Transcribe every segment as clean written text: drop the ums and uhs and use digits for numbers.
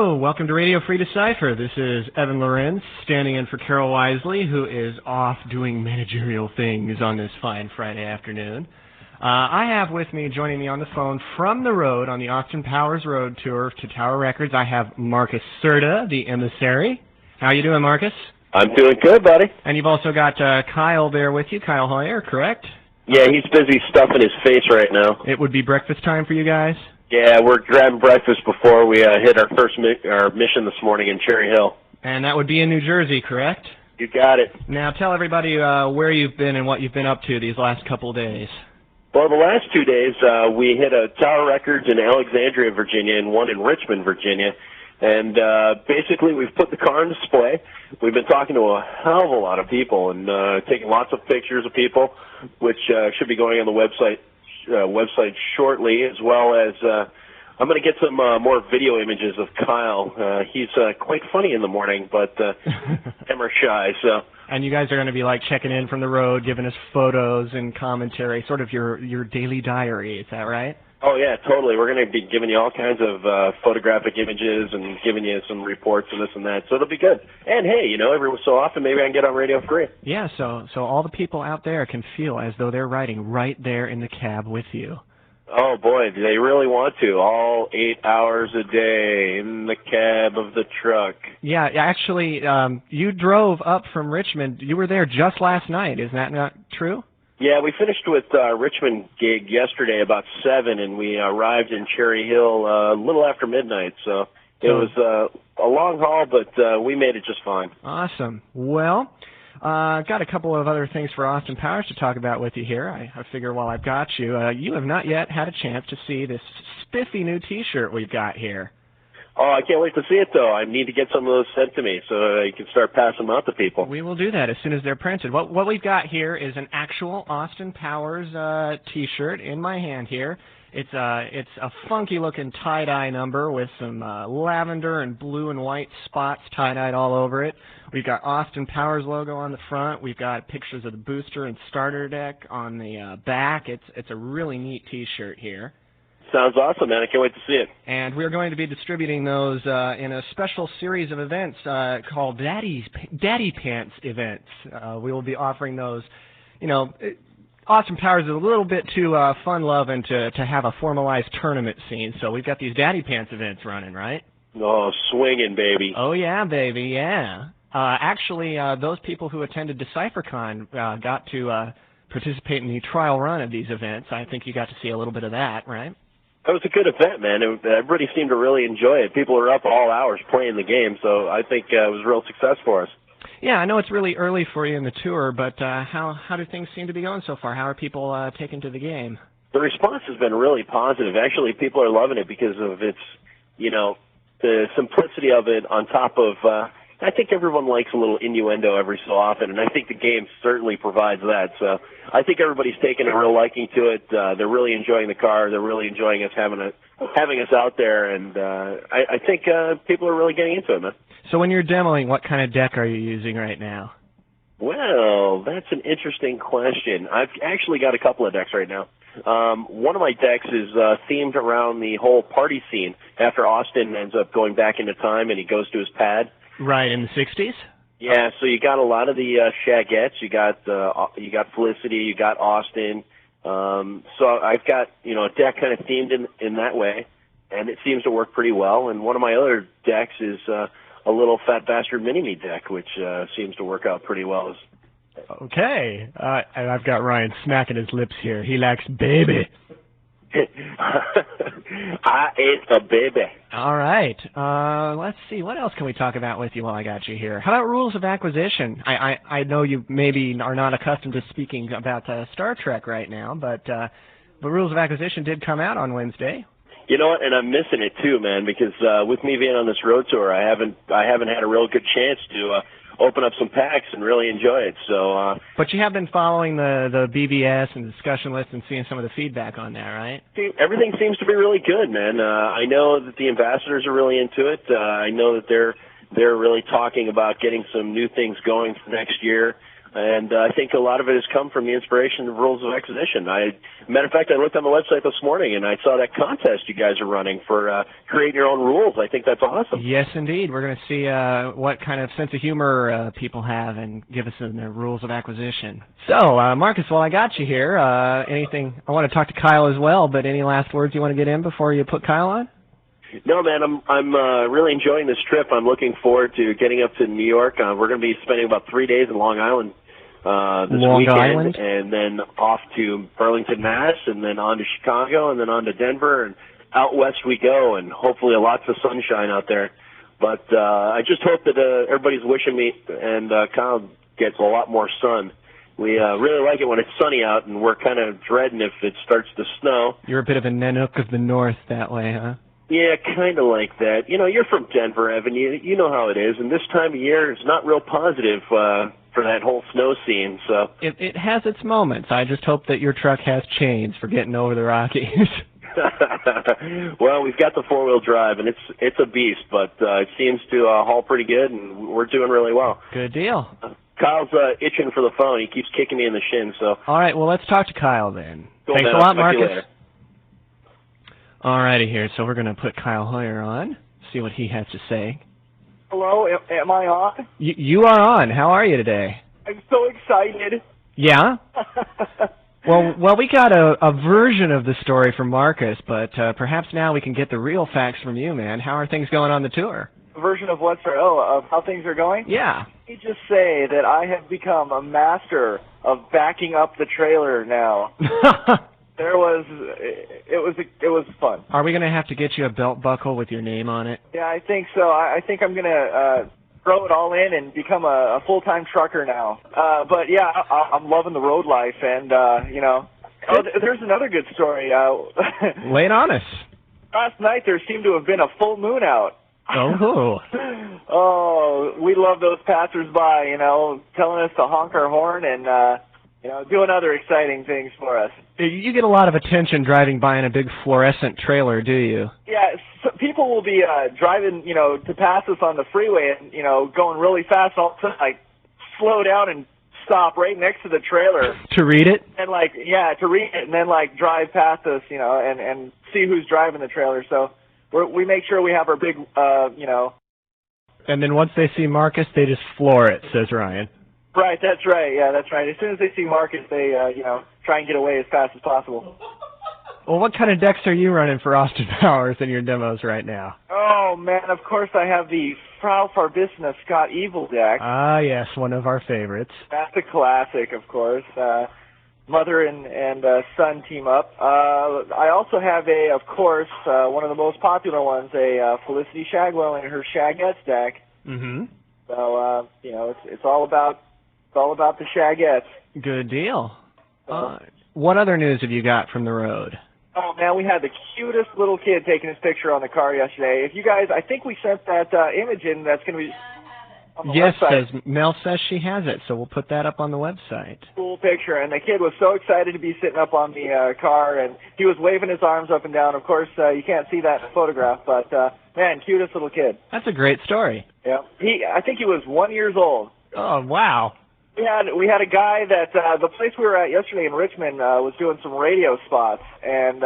Hello, welcome to Radio Free Decipher. This is Evan Lorentz, standing in for Carol Wisely, who is off doing managerial things on this fine Friday afternoon. I have with me, joining me on the phone from the road on the Austin Powers Road Tour to Tower Records, I have Marcus Certa, the emissary. How you doing, Marcus? I'm doing good, buddy. And you've also got Kyle there with you, Kyle Heuer, correct? Yeah, he's busy stuffing his face right now. It would be breakfast time for you guys? Yeah, we're grabbing breakfast before we hit our first our mission this morning in Cherry Hill. And that would be in New Jersey, correct? You got it. Now tell everybody where you've been and what you've been up to these last couple of days. Well, the last 2 days, we hit a Tower Records in Alexandria, Virginia, and one in Richmond, Virginia. And basically, we've put the car on display. We've been talking to a hell of a lot of people and taking lots of pictures of people, which should be going on the website shortly, as well as I'm going to get some more video images of Kyle. He's quite funny in the morning, but camera shy. So. And you guys are going to be like checking in from the road, giving us photos and commentary, sort of your daily diary. Is that right? Oh, yeah, totally. We're going to be giving you all kinds of photographic images and giving you some reports and this and that, so it'll be good. And, hey, every so often maybe I can get on Radio Free. Yeah, so all the people out there can feel as though they're riding right there in the cab with you. Oh, boy, do they really want to, all 8 hours a day in the cab of the truck. Yeah, actually, you drove up from Richmond. You were there just last night. Is that not true? Yeah, we finished with Richmond gig yesterday about 7, and we arrived in Cherry Hill a little after midnight. So it was a long haul, but we made it just fine. Awesome. Well, I've got a couple of other things for Austin Powers to talk about with you here. I figure while I've got you, you have not yet had a chance to see this spiffy new T-shirt we've got here. Oh, I can't wait to see it, though. I need to get some of those sent to me so you can start passing them out to people. We will do that as soon as they're printed. What we've got here is an actual Austin Powers T-shirt in my hand here. It's a funky-looking tie-dye number with some lavender and blue and white spots tie-dyed all over it. We've got Austin Powers logo on the front. We've got pictures of the booster and starter deck on the back. It's a really neat T-shirt here. Sounds awesome, man. I can't wait to see it. And we're going to be distributing those in a special series of events called Daddy Pants events. We will be offering those. Austin Powers is a little bit too fun-loving to have a formalized tournament scene, so we've got these Daddy Pants events running, right? Oh, swinging, baby. Oh, yeah, baby, yeah. Actually, those people who attended DecipherCon got to participate in the trial run of these events. I think you got to see a little bit of that, right? It was a good event, man. Everybody seemed to really enjoy it. People were up all hours playing the game, so I think it was a real success for us. Yeah, I know it's really early for you in the tour, but how do things seem to be going so far? How are people taking to the game? The response has been really positive. Actually, people are loving it because of its, the simplicity of it on top of, I think everyone likes a little innuendo every so often, and I think the game certainly provides that. So I think everybody's taken a real liking to it. They're really enjoying the car. They're really enjoying us having us out there, and I think people are really getting into it, man. So when you're demoing, what kind of deck are you using right now? Well, that's an interesting question. I've actually got a couple of decks right now. One of my decks is themed around the whole party scene after Austin ends up going back into time and he goes to his pad. Right, in the 60s? Yeah, so you got a lot of the Shagettes. You got Felicity. You got Austin. So I've got a deck kind of themed in that way, and it seems to work pretty well. And one of my other decks is a little Fat Bastard Mini-Me deck, which seems to work out pretty well. Okay, and I've got Ryan smacking his lips here. He likes baby. I ate a baby. All right. Let's see. What else can we talk about with you while I got you here? How about rules of acquisition? I know you maybe are not accustomed to speaking about Star Trek right now, but rules of acquisition did come out on Wednesday. You know what? And I'm missing it too, man, because with me being on this road tour, I haven't had a real good chance to open up some packs and really enjoy it. So, but you have been following the BBS and discussion list and seeing some of the feedback on that, right? Everything seems to be really good, man. I know that the ambassadors are really into it. I know that they're really talking about getting some new things going for next year. And I think a lot of it has come from the inspiration of rules of exposition. Matter of fact, I looked on the website this morning and I saw that contest you guys are running for creating your own rules. I think that's awesome. Yes, indeed. We're going to see what kind of sense of humor people have and give us the rules of acquisition. So, Marcus, while I got you here, anything? I want to talk to Kyle as well, but any last words you want to get in before you put Kyle on? No, man, I'm really enjoying this trip. I'm looking forward to getting up to New York. We're going to be spending about 3 days in Long Island this weekend, and then off to Burlington, Mass, and then on to Chicago, and then on to Denver, and out west we go, and hopefully lots of sunshine out there. But I just hope that everybody's wishing me and Kyle gets a lot more sun. We really like it when it's sunny out, and we're kind of dreading if it starts to snow. You're a bit of a Nanook of the North that way, huh? Yeah, kind of like that. You know, you're from Denver, Evan. You know how it is. And this time of year is not real positive for that whole snow scene. So it has its moments. I just hope that your truck has chains for getting over the Rockies. Well, we've got the four-wheel drive, and it's a beast, but it seems to haul pretty good, and we're doing really well. Good deal. Kyle's itching for the phone. He keeps kicking me in the shin. So all right, well, let's talk to Kyle then. Cool, Thanks man. a lot, I'll talk to you Marcus. later. All righty here, so we're going to put Kyle Heuer on, see what he has to say. Hello, am I on? You are on. How are you today? I'm so excited. Yeah? Well, we got a version of the story from Marcus, but perhaps now we can get the real facts from you, man. How are things going on the tour? A version of what, sir? Oh, of how things are going? Yeah. Let me just say that I have become a master of backing up the trailer now. It was fun. Are we going to have to get you a belt buckle with your name on it? Yeah, I think so. I think I'm going to throw it all in and become a full-time trucker now. But yeah, I'm loving the road life, and you know. Oh, there's another good story. Lay it on us. Last night there seemed to have been a full moon out. Oh. Oh, we love those passersby, you know, telling us to honk our horn and you know, doing other exciting things for us. You get a lot of attention driving by in a big fluorescent trailer, do you? Yeah, so people will be driving, you know, to pass us on the freeway and, you know, going really fast, all of a sudden, like, slow down and stop right next to the trailer. To read it? And, like, yeah, to read it and then, like, drive past us, you know, and see who's driving the trailer. So we make sure we have our big, you know. And then once they see Marcus, they just floor it, says Ryan. Right, that's right. Yeah, that's right. As soon as they see Marcus, they, you know, try and get away as fast as possible. Well, what kind of decks are you running for Austin Powers in your demos right now? Oh, man, of course I have the Frau Farbissina Scott Evil deck. Ah, yes, one of our favorites. That's a classic, of course. Mother and son team up. I also have of course, one of the most popular ones, a Felicity Shagwell and her Shagettes deck. Mm-hmm. So, you know, it's all about the Shagettes. Good deal. What other news have you got from the road? Oh, man, we had the cutest little kid taking his picture on the car yesterday. If you guys, I think we sent that image in that's going to be on the website. Mel says she has it, so we'll put that up on the website. Cool picture, and the kid was so excited to be sitting up on the car, and he was waving his arms up and down. Of course, you can't see that in the photograph, but, man, cutest little kid. That's a great story. Yeah. I think he was 1 year old. Oh, wow. We had a guy that the place we were at yesterday in Richmond was doing some radio spots, and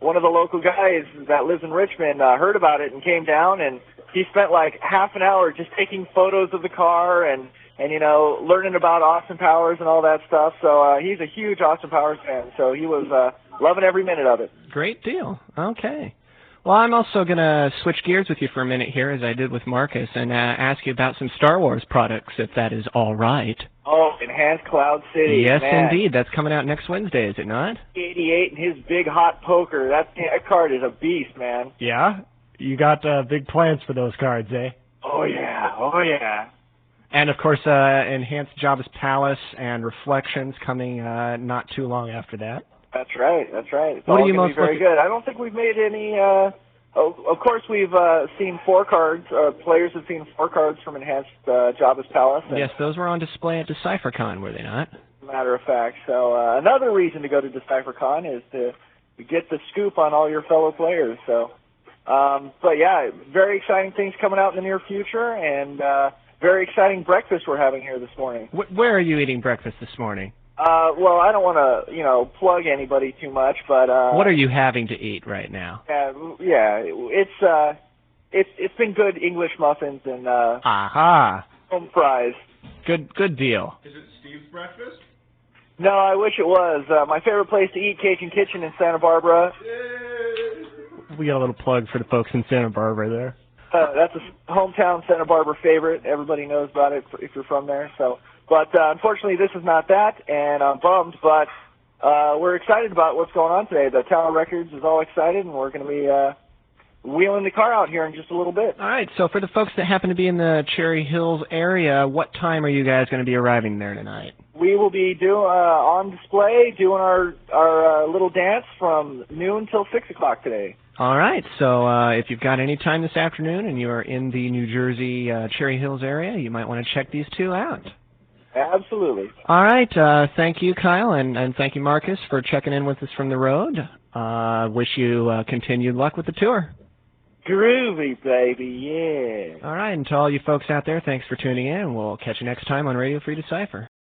one of the local guys that lives in Richmond heard about it and came down, and he spent like half an hour just taking photos of the car and you know, learning about Austin Powers and all that stuff. So he's a huge Austin Powers fan, so he was loving every minute of it. Great deal. Okay. Well, I'm also going to switch gears with you for a minute here, as I did with Marcus, and ask you about some Star Wars products, if that is all right. Oh, Enhanced Cloud City. Yes, man. Indeed. That's coming out next Wednesday, is it not? 88 and his big hot poker. That card is a beast, man. Yeah? You got big plans for those cards, eh? Oh, yeah. Oh, yeah. And, of course, Enhanced Jabba's Palace and Reflections coming not too long after that. That's right. That's right. It's what all are you going most to be very good. I don't think we've made any. Of course, we've seen 4 cards. Players have seen 4 cards from Enhanced Jabba's Palace. Yes, those were on display at DecipherCon, were they not? Matter of fact. So another reason to go to DecipherCon is to get the scoop on all your fellow players. So, but yeah, very exciting things coming out in the near future, and very exciting breakfast we're having here this morning. Where are you eating breakfast this morning? Well, I don't want to, plug anybody too much, but what are you having to eat right now? Yeah, it's been good English muffins and home fries. Good deal. Is it Steve's breakfast? No, I wish it was. My favorite place to eat, Cajun Kitchen in Santa Barbara. Yay! We got a little plug for the folks in Santa Barbara there. That's a hometown Santa Barbara favorite. Everybody knows about it if you're from there. But unfortunately, this is not that, and I'm bummed. But we're excited about what's going on today. The Tower Records is all excited, and we're going to be wheeling the car out here in just a little bit. All right. So for the folks that happen to be in the Cherry Hills area, what time are you guys going to be arriving there tonight? We will be on display doing our little dance from noon till 6 o'clock today. All right. So if you've got any time this afternoon and you are in the New Jersey Cherry Hills area, you might want to check these two out. Absolutely. All right. Thank you, Kyle, and thank you, Marcus, for checking in with us from the road. Wish you continued luck with the tour. Groovy, baby, yeah. All right. And to all you folks out there, thanks for tuning in. We'll catch you next time on Radio Free Decipher.